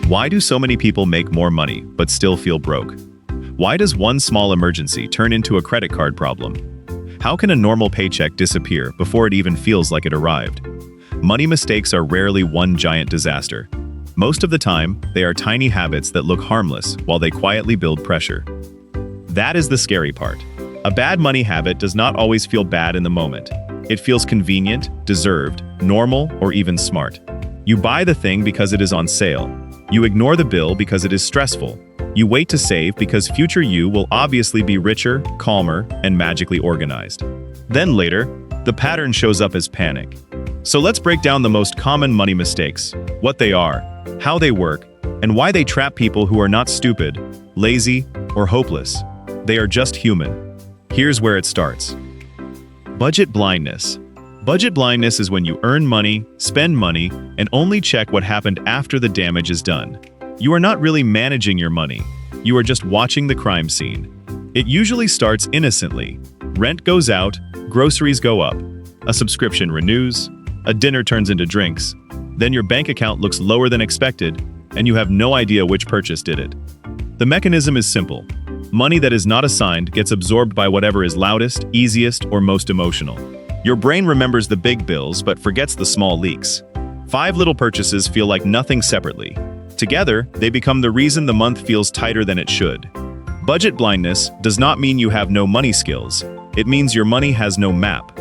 Why do so many people make more money but still feel broke? Why does one small emergency turn into a credit card problem? How can a normal paycheck disappear before it even feels like it arrived? Money mistakes are rarely one giant disaster. Most of the time, they are tiny habits that look harmless while they quietly build pressure. That is the scary part. A bad money habit does not always feel bad in the moment. It feels convenient, deserved, normal, or even smart. You buy the thing because it is on sale. You ignore the bill because it is stressful. You wait to save because future you will obviously be richer, calmer, and magically organized. Then later, the pattern shows up as panic. So let's break down the most common money mistakes, what they are, how they work, and why they trap people who are not stupid, lazy, or hopeless. They are just human. Here's where it starts. Budget blindness. Budget blindness is when you earn money, spend money, and only check what happened after the damage is done. You are not really managing your money. You are just watching the crime scene. It usually starts innocently. Rent goes out, groceries go up, a subscription renews, a dinner turns into drinks. Then your bank account looks lower than expected, and you have no idea which purchase did it. The mechanism is simple. Money that is not assigned gets absorbed by whatever is loudest, easiest, or most emotional. Your brain remembers the big bills but forgets the small leaks. 5 little purchases feel like nothing separately. Together, they become the reason the month feels tighter than it should. Budget blindness does not mean you have no money skills. It means your money has no map.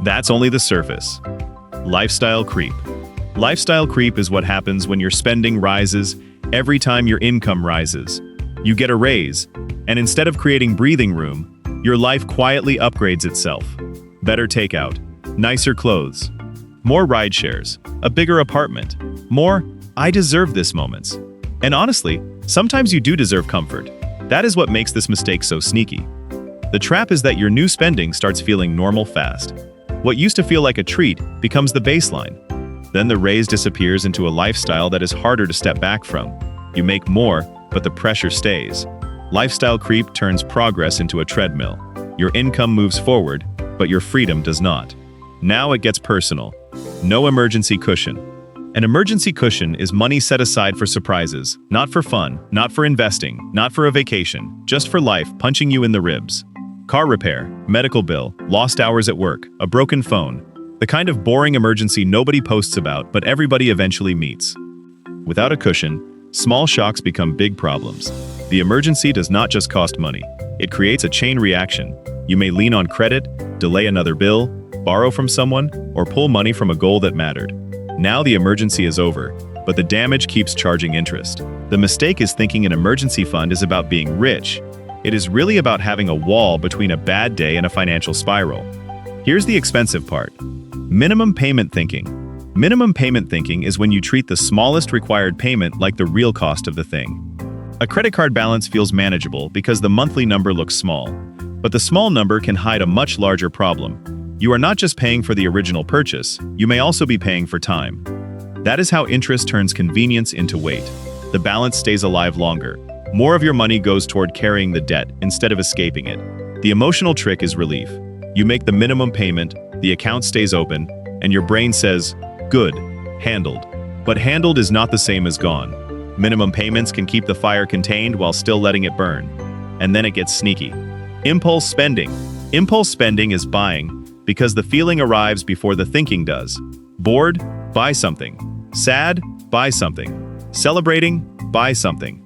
That's only the surface. Lifestyle creep. Lifestyle creep is what happens when your spending rises every time your income rises. You get a raise, and instead of creating breathing room, your life quietly upgrades itself. Better takeout, nicer clothes, more ride shares, a bigger apartment, more "I deserve this" moments. And honestly, sometimes you do deserve comfort. That is what makes this mistake so sneaky. The trap is that your new spending starts feeling normal fast. What used to feel like a treat becomes the baseline. Then the raise disappears into a lifestyle that is harder to step back from. You make more, but the pressure stays. Lifestyle creep turns progress into a treadmill. Your income moves forward, but your freedom does not. Now it gets personal. No emergency cushion. An emergency cushion is money set aside for surprises, not for fun, not for investing, not for a vacation, just for life punching you in the ribs. Car repair, medical bill, lost hours at work, a broken phone. The kind of boring emergency nobody posts about, but everybody eventually meets. Without a cushion, small shocks become big problems. The emergency does not just cost money. It creates a chain reaction. You may lean on credit, delay another bill, borrow from someone, or pull money from a goal that mattered. Now the emergency is over, but the damage keeps charging interest. The mistake is thinking an emergency fund is about being rich. It is really about having a wall between a bad day and a financial spiral. Here's the expensive part. Minimum payment thinking. Minimum payment thinking is when you treat the smallest required payment like the real cost of the thing. A credit card balance feels manageable because the monthly number looks small, but the small number can hide a much larger problem. You are not just paying for the original purchase, you may also be paying for time. That is how interest turns convenience into weight. The balance stays alive longer. More of your money goes toward carrying the debt instead of escaping it. The emotional trick is relief. You make the minimum payment, the account stays open, and your brain says, "Good, handled." But handled is not the same as gone. Minimum payments can keep the fire contained while still letting it burn. And then it gets sneaky. Impulse spending. Impulse spending is buying because the feeling arrives before the thinking does. Bored? Buy something. Sad? Buy something. Celebrating? Buy something.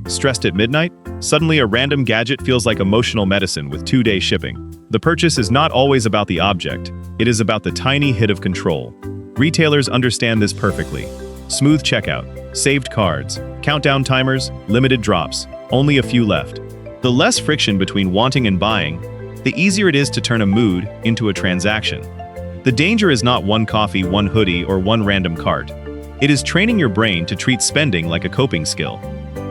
Stressed at midnight? Suddenly a random gadget feels like emotional medicine with 2-day shipping. The purchase is not always about the object. It is about the tiny hit of control. Retailers understand this perfectly. Smooth checkout, saved cards, countdown timers, limited drops, only a few left. The less friction between wanting and buying, the easier it is to turn a mood into a transaction. The danger is not one coffee, one hoodie, or one random cart. It is training your brain to treat spending like a coping skill.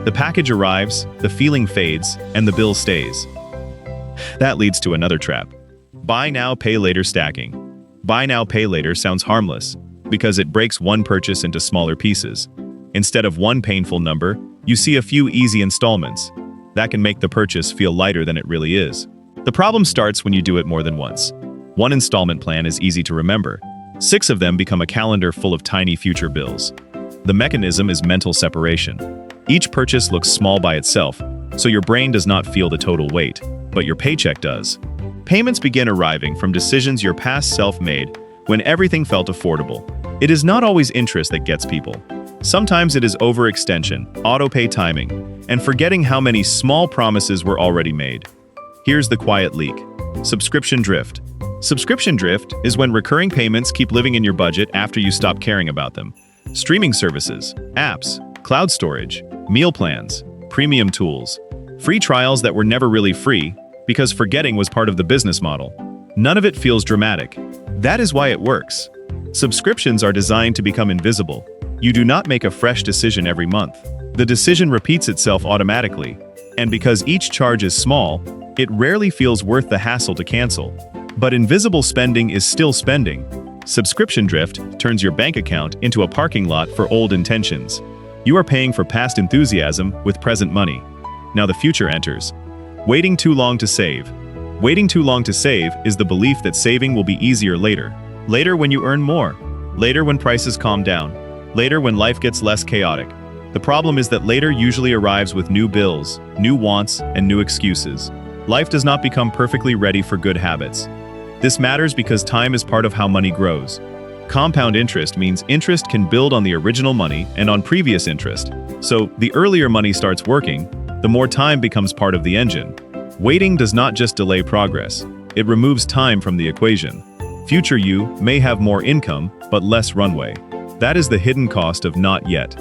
The package arrives, the feeling fades, and the bill stays. That leads to another trap. Buy now, pay later stacking. Buy now, pay later sounds harmless because it breaks one purchase into smaller pieces. Instead of one painful number, you see a few easy installments. That can make the purchase feel lighter than it really is. The problem starts when you do it more than once. One installment plan is easy to remember. 6 of them become a calendar full of tiny future bills. The mechanism is mental separation. Each purchase looks small by itself, so your brain does not feel the total weight, but your paycheck does. Payments begin arriving from decisions your past self made when everything felt affordable. It is not always interest that gets people. Sometimes it is overextension, auto-pay timing, and forgetting how many small promises were already made. Here's the quiet leak. Subscription drift. Subscription drift is when recurring payments keep living in your budget after you stop caring about them. Streaming services, apps, cloud storage, meal plans, premium tools, free trials that were never really free because forgetting was part of the business model. None of it feels dramatic. That is why it works. Subscriptions are designed to become invisible. You do not make a fresh decision every month. The decision repeats itself automatically, and because each charge is small, it rarely feels worth the hassle to cancel. But invisible spending is still spending. Subscription drift turns your bank account into a parking lot for old intentions. You are paying for past enthusiasm with present money. Now the future enters. Waiting too long to save. Waiting too long to save is the belief that saving will be easier later. Later when you earn more. Later when prices calm down. Later when life gets less chaotic. The problem is that later usually arrives with new bills, new wants, and new excuses. Life does not become perfectly ready for good habits. This matters because time is part of how money grows. Compound interest means interest can build on the original money and on previous interest. So, the earlier money starts working, the more time becomes part of the engine. Waiting does not just delay progress, it removes time from the equation. Future you may have more income, but less runway. That is the hidden cost of not yet.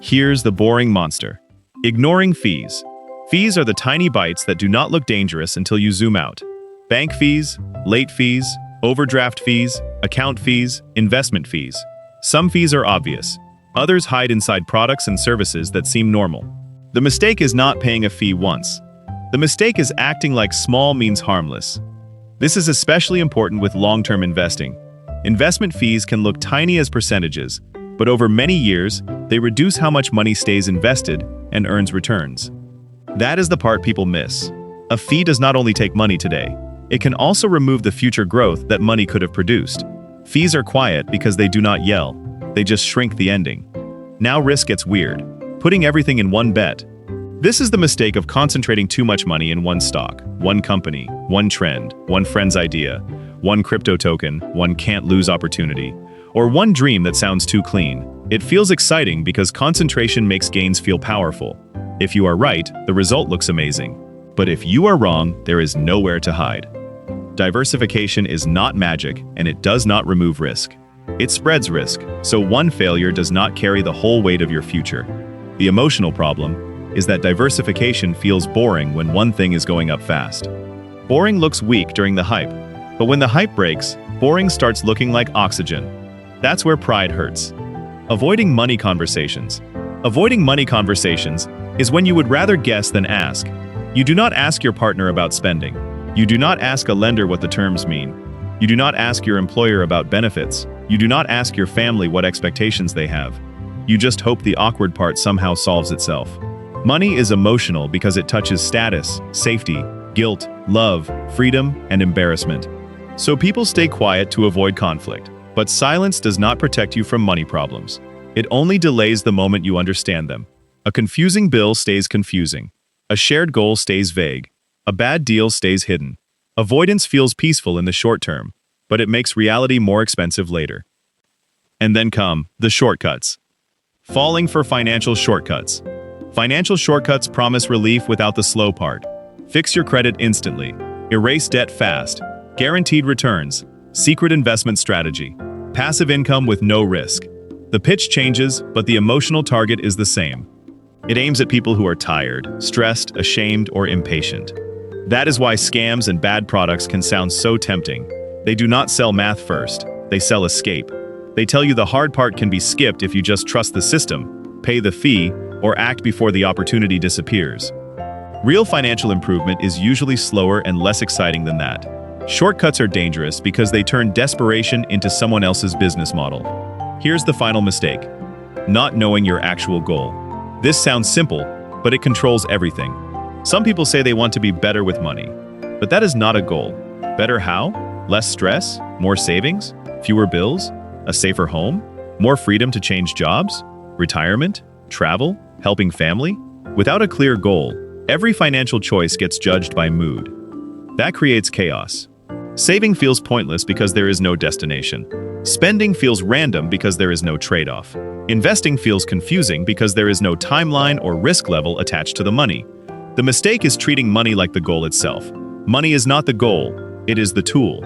Here's the boring monster. Ignoring fees. Fees are the tiny bites that do not look dangerous until you zoom out. Bank fees, late fees, overdraft fees, account fees, investment fees. Some fees are obvious. Others hide inside products and services that seem normal. The mistake is not paying a fee once. The mistake is acting like small means harmless. This is especially important with long-term investing. Investment fees can look tiny as percentages, but over many years, they reduce how much money stays invested and earns returns. That is the part people miss. A fee does not only take money today, it can also remove the future growth that money could have produced. Fees are quiet because they do not yell, they just shrink the ending. Now risk gets weird, putting everything in one bet. This is the mistake of concentrating too much money in one stock, one company, one trend, one friend's idea, one crypto token, one can't-lose opportunity, or one dream that sounds too clean. It feels exciting because concentration makes gains feel powerful. If you are right, the result looks amazing. But if you are wrong, there is nowhere to hide. Diversification is not magic, and it does not remove risk. It spreads risk, so one failure does not carry the whole weight of your future. The emotional problem is that diversification feels boring when one thing is going up fast. Boring looks weak during the hype, but when the hype breaks, boring starts looking like oxygen. That's where pride hurts. Avoiding money conversations. Avoiding money conversations is when you would rather guess than ask. You do not ask your partner about spending. You do not ask a lender what the terms mean. You do not ask your employer about benefits. You do not ask your family what expectations they have. You just hope the awkward part somehow solves itself. Money is emotional because it touches status, safety, guilt, love, freedom, and embarrassment. So people stay quiet to avoid conflict. But silence does not protect you from money problems. It only delays the moment you understand them. A confusing bill stays confusing. A shared goal stays vague. A bad deal stays hidden. Avoidance feels peaceful in the short term, but it makes reality more expensive later. And then come the shortcuts. Falling for financial shortcuts. Financial shortcuts promise relief without the slow part. Fix your credit instantly. Erase debt fast. Guaranteed returns. Secret investment strategy. Passive income with no risk. The pitch changes, but the emotional target is the same. It aims at people who are tired, stressed, ashamed, or impatient. That is why scams and bad products can sound so tempting. They do not sell math first, they sell escape. They tell you the hard part can be skipped if you just trust the system, pay the fee, or act before the opportunity disappears. Real financial improvement is usually slower and less exciting than that. Shortcuts are dangerous because they turn desperation into someone else's business model. Here's the final mistake: not knowing your actual goal. This sounds simple, but it controls everything. Some people say they want to be better with money, but that is not a goal. Better how? Less stress? More savings? Fewer bills? A safer home? More freedom to change jobs? Retirement? Travel? Helping family? Without a clear goal, every financial choice gets judged by mood. That creates chaos. Saving feels pointless because there is no destination. Spending feels random because there is no trade-off. Investing feels confusing because there is no timeline or risk level attached to the money. The mistake is treating money like the goal itself. Money is not the goal, it is the tool.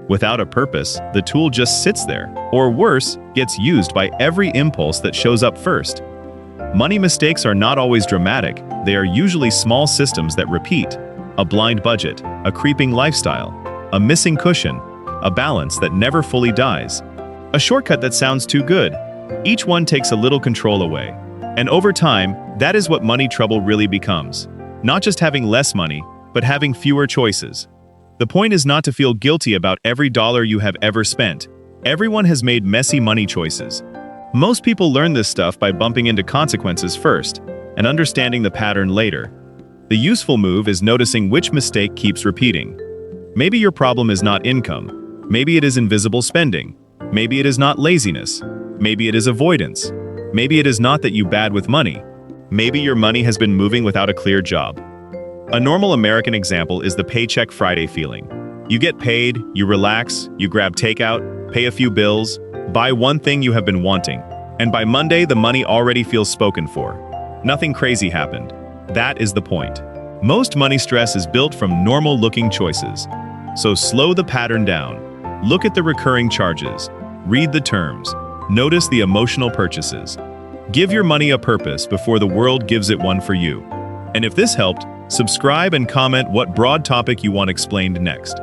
Without a purpose, the tool just sits there, or worse, gets used by every impulse that shows up first. Money mistakes are not always dramatic, they are usually small systems that repeat. A blind budget, a creeping lifestyle, a missing cushion, a balance that never fully dies. A shortcut that sounds too good. Each one takes a little control away. And over time, that is what money trouble really becomes. Not just having less money, but having fewer choices. The point is not to feel guilty about every dollar you have ever spent. Everyone has made messy money choices. Most people learn this stuff by bumping into consequences first, and understanding the pattern later. The useful move is noticing which mistake keeps repeating. Maybe your problem is not income. Maybe it is invisible spending. Maybe it is not laziness. Maybe it is avoidance. Maybe it is not that you're bad with money. Maybe your money has been moving without a clear job. A normal American example is the paycheck Friday feeling. You get paid, you relax, you grab takeout, pay a few bills, buy one thing you have been wanting, and by Monday the money already feels spoken for. Nothing crazy happened. That is the point. Most money stress is built from normal-looking choices. So slow the pattern down. Look at the recurring charges. Read the terms. Notice the emotional purchases. Give your money a purpose before the world gives it one for you. And if this helped, subscribe and comment what broad topic you want explained next.